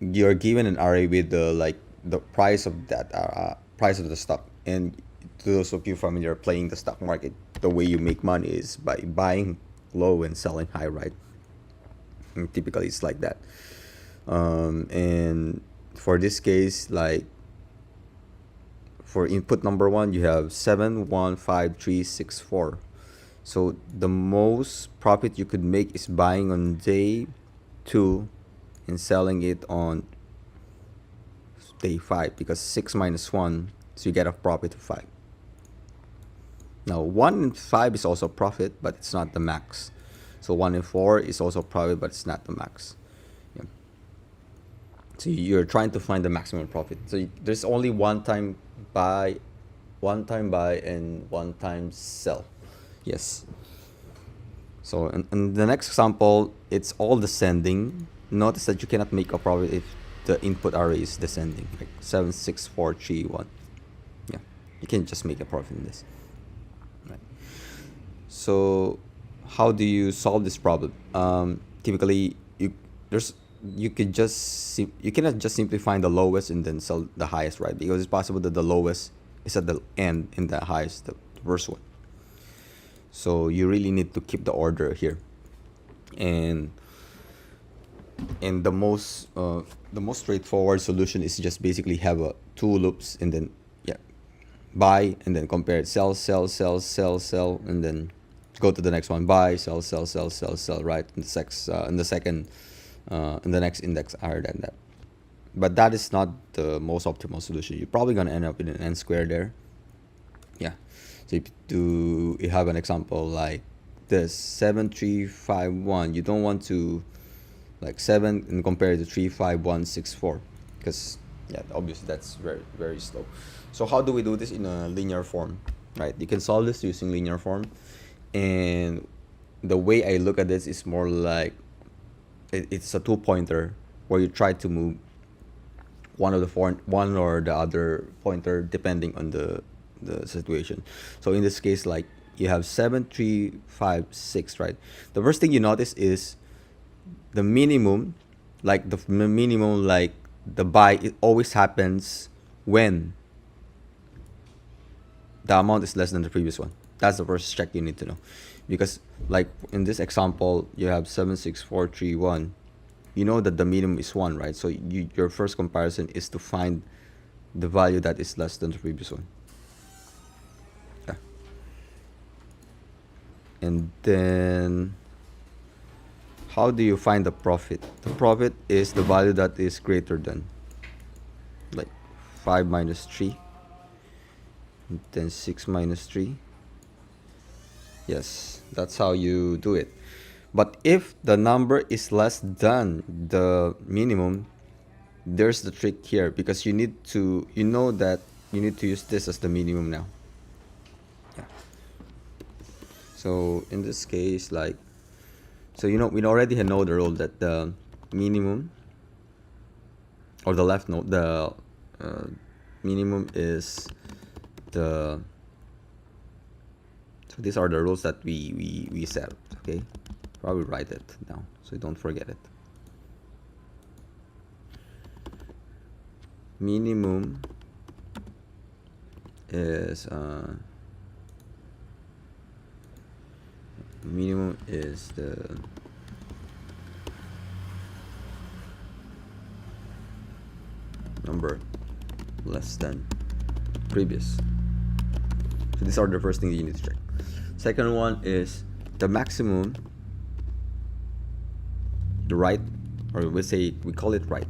you're given an array with the price of that price of the stock. And to those of you familiar playing the stock market, the way you make money is by buying low and selling high, right? And typically it's like that. And for this case, like for input number one, you have 7, 1, 5, 3, 6, 4. So the most profit you could make is buying on day 2 and selling it on day 5, because 6 minus 1, so you get a profit of 5. Now 1 and 5 is also profit, but it's not the max. So 1 and 4 is also profit, but it's not the max. Yeah. So you're trying to find the maximum profit. So there's only one time buy, and one time sell. Yes. So in the next example, it's all descending. Notice that you cannot make a profit if the input array is descending, like 7, 6, 4, 3, 1. Yeah, you can just make a profit in this. Right. So how do you solve this problem? Typically, you cannot just simply find the lowest and then sell the highest, right? Because it's possible that the lowest is at the end and the highest the first one. So you really need to keep the order here. And the most straightforward solution is just basically have two loops, and then buy and then compare it, sell, sell, sell, sell, sell, and then go to the next one, buy, sell, sell, sell, sell, sell, right? In the next index higher than that. But that is not the most optimal solution. You're probably gonna end up in an n square there. Yeah. So if you have an example like this 7, 3, 5, 1, you don't want to like 7 and compare it to 3, 5, 1, 6, 4, because obviously that's very, very slow. So how do we do this in a linear form, right? You can solve this using linear form, and the way I look at this is more like it's a two-pointer where you try to move one or the other pointer depending on the situation. So in this case, like you have 7, 3, 5, 6, right? The first thing you notice is the minimum, like the buy, it always happens when the amount is less than the previous one. That's the first check you need to know, because like in this example, you have 7, 6, 4, 3, 1. You know that the minimum is 1, right? So your first comparison is to find the value that is less than the previous one. Yeah. And then how do you find the profit? The profit is the value that is greater than, like 5 minus 3, and then 6 minus 3. Yes, that's how you do it. But if the number is less than the minimum, there's the trick here, because you know that you need to use this as the minimum now. Yeah. So in this case, like, so we already know the rule that the minimum, or the left node, the minimum is the. So these are the rules that we set. Okay, probably write it down so you don't forget it. Minimum is the number less than previous. So these are the first things you need to check. Second one is the maximum, the right, or we call it right.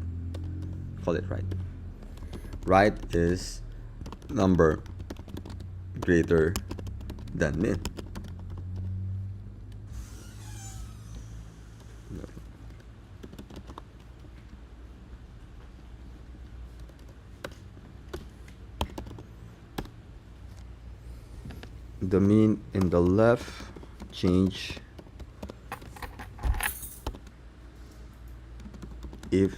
Right is number greater than min. The mean in the left change if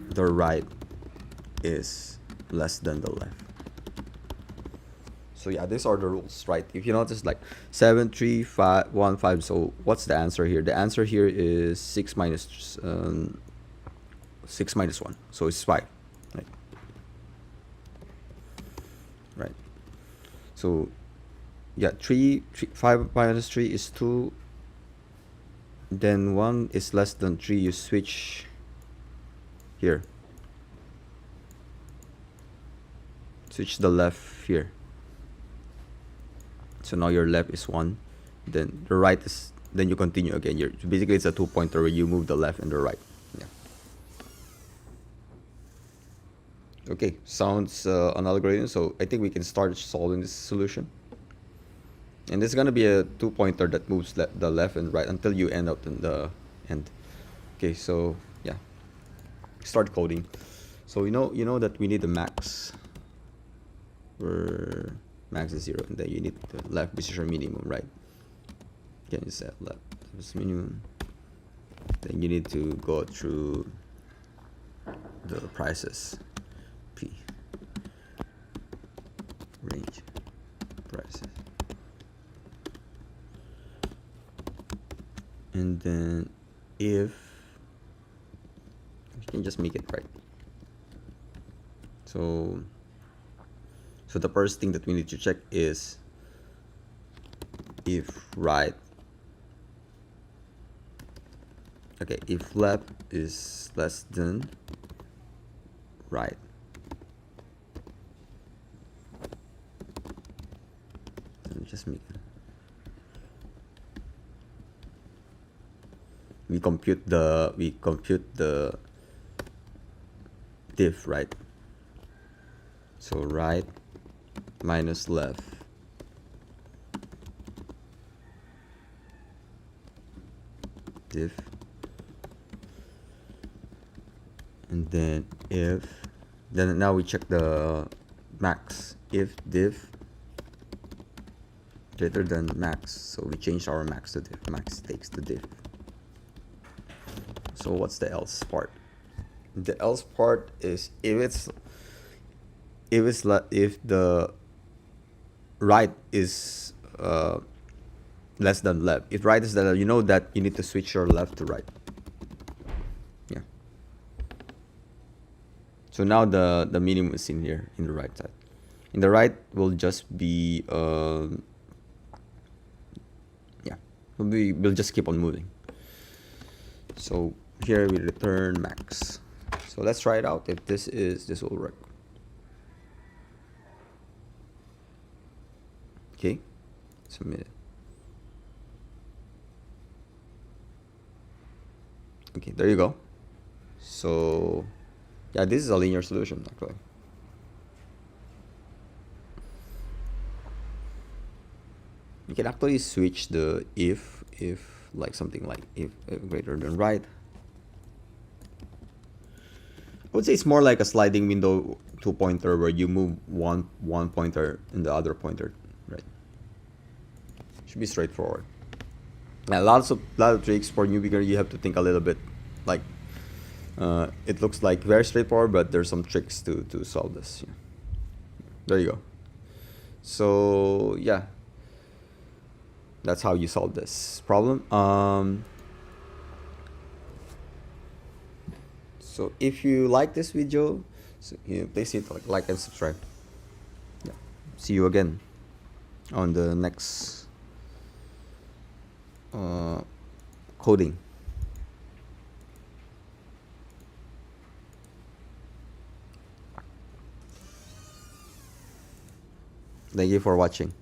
the right is less than the left. So yeah, these are the rules, right? If you notice, like 7, 3, 5, 1, 5. So what's the answer here? The answer here is 6 minus 1. So it's 5. Right. Right. So yeah, 5 minus 3 is 2. Then 1 is less than 3. You switch here. Switch the left here. So now your left is 1. Then the right is, then you continue again. So basically it's a 2-pointer where you move the left and the right. Yeah. Okay, sounds an algorithm. So I think we can start solving this solution. And this is gonna be a 2-pointer that moves the left and right until you end up in the end. Okay, so yeah, start coding. So you know that we need the max, where max is 0, and then you need the left position minimum, right? Can you set left is minimum? Then you need to go through the prices, p range prices, and then if you can just make it right. So the first thing that we need to check is if right. Okay, if left is less than right. Let me just make it. We compute the diff, right? So right minus left diff, and then then now we check the max. If diff greater than max, so we change our max to diff. Max takes the diff. So what's the else part? The else part is if the right is less than left. If right is left, you know that you need to switch your left to right. Yeah. So now the minimum is in here, in the right side. In the right will just be we'll just keep on moving. So here we return max. So let's try it out if this will work. Okay, submit it. Okay, there you go. So yeah, this is a linear solution actually. You can actually switch the if like something like if greater than right. I would say it's more like a sliding window 2-pointer where you move one pointer and the other pointer, right? Should be straightforward. Yeah, lot of tricks for new beginner. You have to think a little bit. Like it looks like very straightforward, but there's some tricks to solve this. Yeah. There you go. So yeah, that's how you solve this problem. So if you like this video, please hit like and subscribe. Yeah. See you again on the next coding. Thank you for watching.